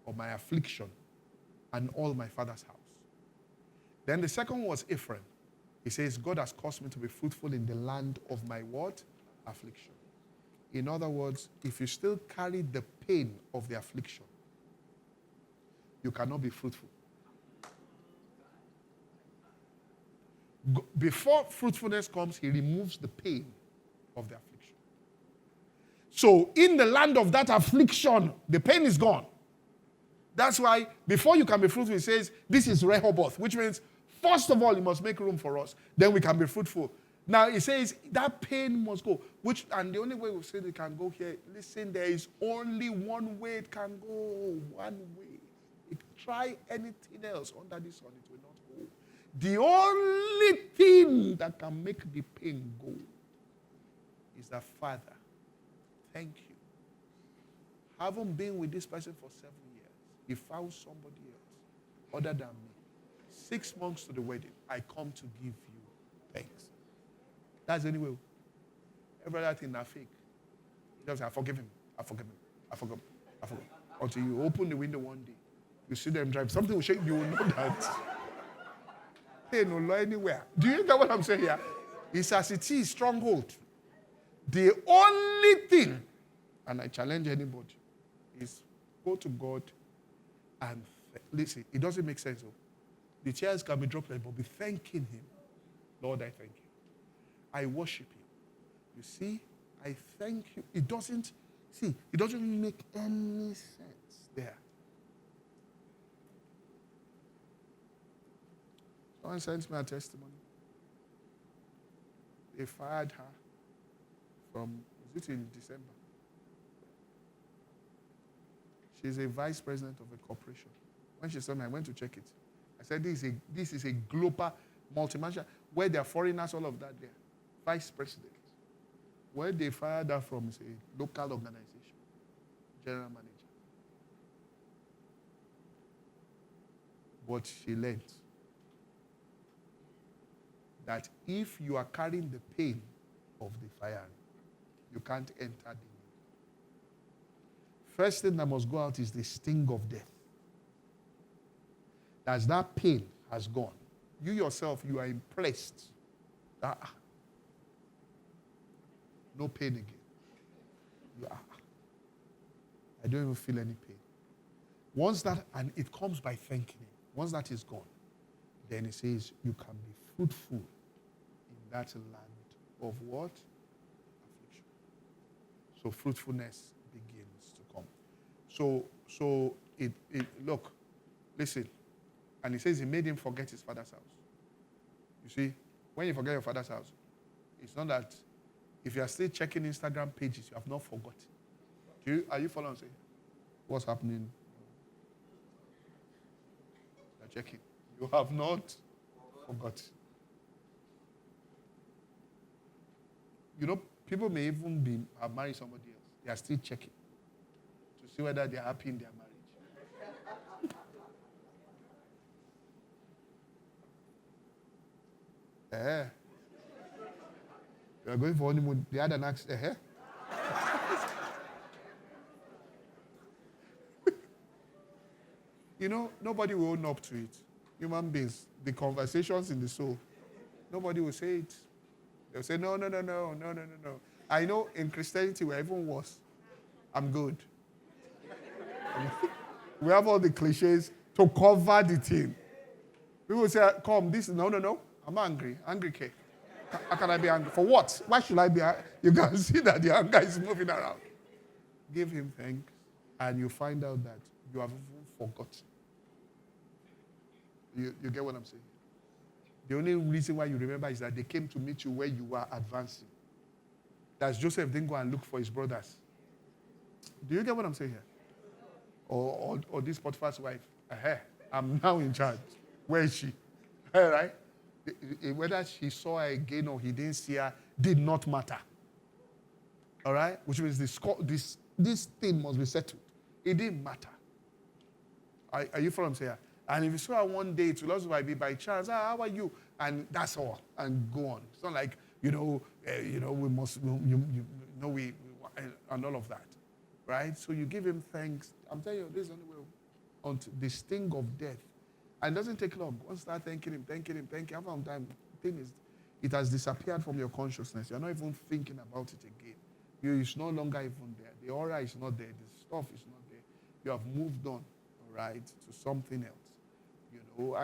or my affliction and all my father's house. Then the second was Ephraim. He says, God has caused me to be fruitful in the land of my what? Affliction. In other words, if you still carry the pain of the affliction, you cannot be fruitful. Before fruitfulness comes, he removes the pain of the affliction. So in the land of that affliction, the pain is gone. That's why before you can be fruitful, he says, this is Rehoboth, which means, first of all, you must make room for us. Then we can be fruitful. Now, he says that pain must go. And the only way we say it can go here, listen, there is only one way it can go. One way. Try anything else under the sun, it will not go. The only thing that can make the pain go is that, Father, thank you. Haven't been with this person for 7 years. He found somebody else other than me. 6 months to the wedding, I come to give you thanks. That's the only way. Every other thing is fake. He does, I forgive him. I forgive him. I forgive him. I forgive him. Until you open the window one day, you see them drive. Something will shake you, will know that. They no law anywhere. Do you get what I'm saying here? It's as it is, stronghold. The only thing, and I challenge anybody, is go to God and listen. It doesn't make sense. The chairs can be dropped, but be thanking Him. Lord, I thank you. I worship you. You see, I thank you. It doesn't make any sense there. Someone sent me a testimony. They fired her from, was it in December? She's a vice president of a corporation. When she saw me, I went to check it. I said, this is a global, multinational, where there are foreigners, all of that there. Vice president. Where they fired her from is a local organization. General manager. But she learned that if you are carrying the pain of the fire, you can't enter the new. First thing that must go out is the sting of death. As that pain has gone, you yourself, you are impressed. No pain again. I don't even feel any pain. Once that, and it comes by thanking Him. Once that is gone, then He says, you can be fruitful in that land of what? Affliction. So fruitfulness begins to come. So look, listen. And He says He made him forget his father's house. You see, when you forget your father's house, it's not that if you are still checking Instagram pages, you have not forgotten. Are you following? Say, what's happening? You're checking. You have not forgotten. You know, people may even have married somebody else. They are still checking to see whether they are happy in their marriage. You are going for honeymoon. They had an accident. You know, nobody will own up to it. Human beings, the conversations in the soul, nobody will say it. They'll say, no. I know in Christianity we're even worse. I'm good. We have all the cliches to cover the thing. People say, come, this, no. I'm angry. Angry cake. How can I be angry? For what? Why should I be angry? You can see that the anger is moving around. Give Him thanks, and you find out that you have even forgotten. You get what I'm saying? The only reason why you remember is that they came to meet you where you were advancing. That's Joseph didn't go and look for his brothers. Do you get what I'm saying here? Or this Potiphar's wife. I'm now in charge. Where is she? Right? Whether she saw her again or he didn't see her did not matter. All right? Which means this thing must be settled. It didn't matter. Are you following what I'm saying? And if you saw her one day, it will also be by chance. How are you? And that's all. And go on. It's not like, we must, and all of that. Right? So you give Him thanks. I'm telling you, this is the only way until the sting of death. And it doesn't take long. Once you start thanking Him, after some time, the thing is, it has disappeared from your consciousness. You're not even thinking about it again. It's no longer even there. The aura is not there. The stuff is not there. You have moved on, all right, to something else. You know,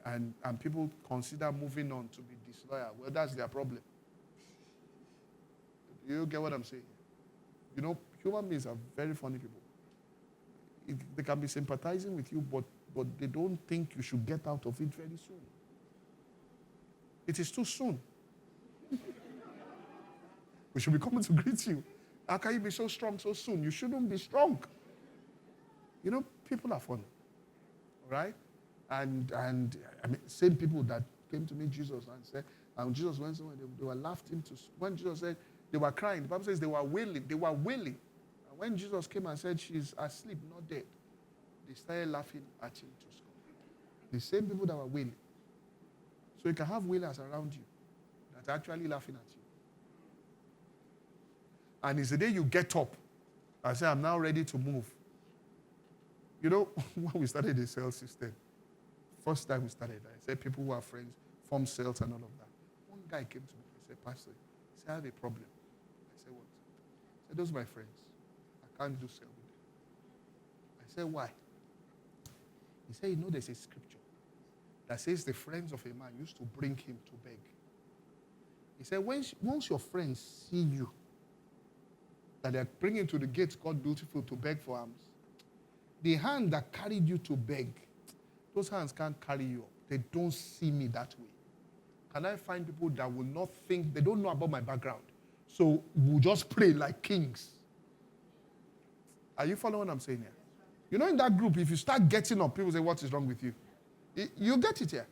and people consider moving on to be disloyal. Well, that's their problem. Do you get what I'm saying? You know, human beings are very funny people. They can be sympathizing with you, but they don't think you should get out of it very soon. It is too soon. We should be coming to greet you. How can you be so strong so soon? You shouldn't be strong. You know, people are funny. All right? And I mean, same people that came to meet Jesus and said, and Jesus went somewhere, they were laughed him to. When Jesus said they were crying, the Bible says they were wailing. They were wailing. And when Jesus came and said she's asleep, not dead, they started laughing at him to scoff. The same people that were wailing. So you can have wailers around you that are actually laughing at you. And it's the day you get up and say, I'm now ready to move. You know, when we started the cell system, first time we started, I said people who are friends form cells and all of that. One guy came to me and said, Pastor, he said, I have a problem. I said, what? He said, those are my friends. I can't do cell with them. I said, why? He said, you know, there's a scripture that says the friends of a man used to bring him to beg. He said, once your friends see you, that they're bringing to the gates called Beautiful to beg for alms, the hand that carried you to beg, those hands can't carry you up. They don't see me that way. Can I find people that will not think, they don't know about my background, so we'll just pray like kings? Are you following what I'm saying here? You know, in that group, if you start getting up, people say, what is wrong with you? You get it here.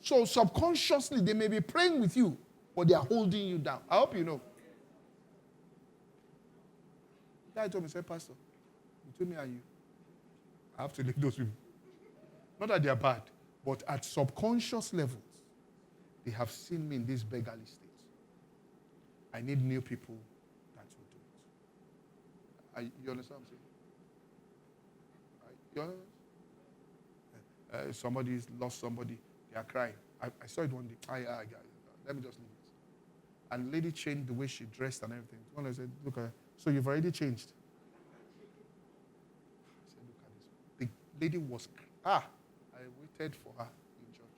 So subconsciously, they may be praying with you, but they are holding you down. I hope you know. The guy told me, said, Pastor, between me and you, I have to leave those people. Not that they are bad, but at subconscious levels, they have seen me in this beggarly state. I need new people that will do it. You understand what I'm saying? You understand? Somebody's lost somebody. They are crying. I saw it one day. Let me just leave it. And the lady changed the way she dressed and everything. One I said, look at her. So you've already changed. I said, look at this. The lady was, I waited for her in church.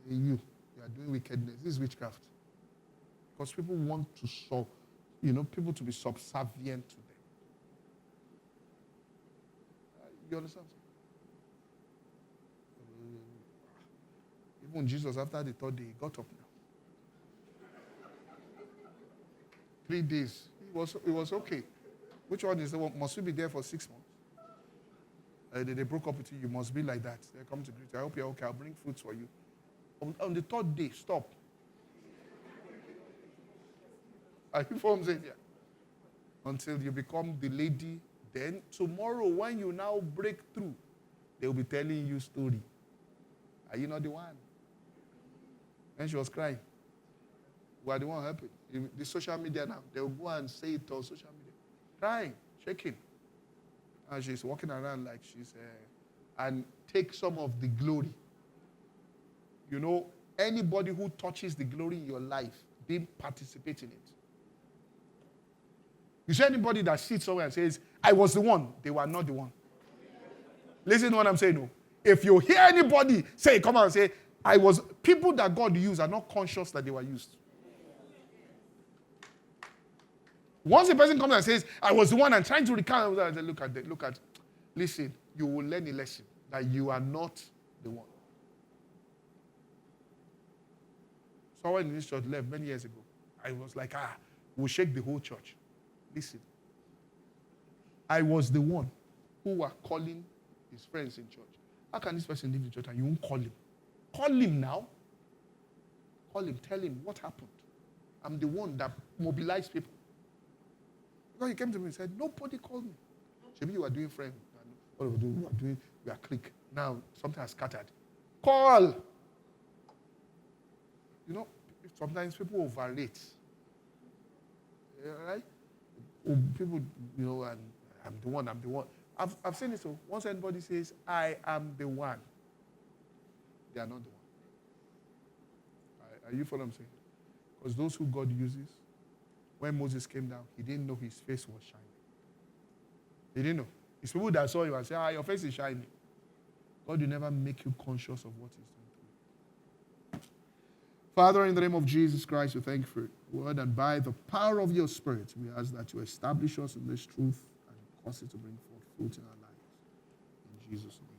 You are doing wickedness. This is witchcraft. Because people want to people to be subservient to them. You understand? Even Jesus, after the third day, he got up now. 3 days. It was okay. Which one is the one? Must we be there for 6 months? They broke up with you. You must be like that. They come to greet you. I hope you're okay. I'll bring fruits for you. On the third day, stop. Are you following me? Until you become the lady. Then tomorrow, when you now break through, they'll be telling you story. Are you not the one? And she was crying. We are the one helping. The social media now, they'll go and say it on social media. Crying, shaking. And she's walking around like she's, and take some of the glory. You know, anybody who touches the glory in your life, they participate in it. You see anybody that sits somewhere and says, I was the one, they were not the one. Listen to what I'm saying, no. If you hear anybody say, come on and say, people that God used are not conscious that they were used. Once a person comes and says, I was the one and trying to recount, I say, look at, listen, you will learn a lesson that you are not the one. Someone in this church left many years ago. I was like, we'll shake the whole church. Listen, I was the one who were calling his friends in church. How can this person leave the church and you won't call him? Call him now. Call him. Tell him what happened. I'm the one that mobilized people. Because he came to me and said, nobody called me. Maybe you are doing friend. What we are doing, we are clique. Now something has scattered. Call. You know, sometimes people overrate. Right? People, and I'm the one. I've seen it so. Once anybody says, I am the one, they are not the one. Are you following what I'm saying? Because those who God uses, when Moses came down, he didn't know his face was shining. He didn't know. It's people that saw you and say, your face is shining. God will never make you conscious of what he's doing. Father, in the name of Jesus Christ, we thank you for your word, and by the power of your Spirit, we ask that you establish us in this truth and cause it to bring forth fruit in our lives. In Jesus' name.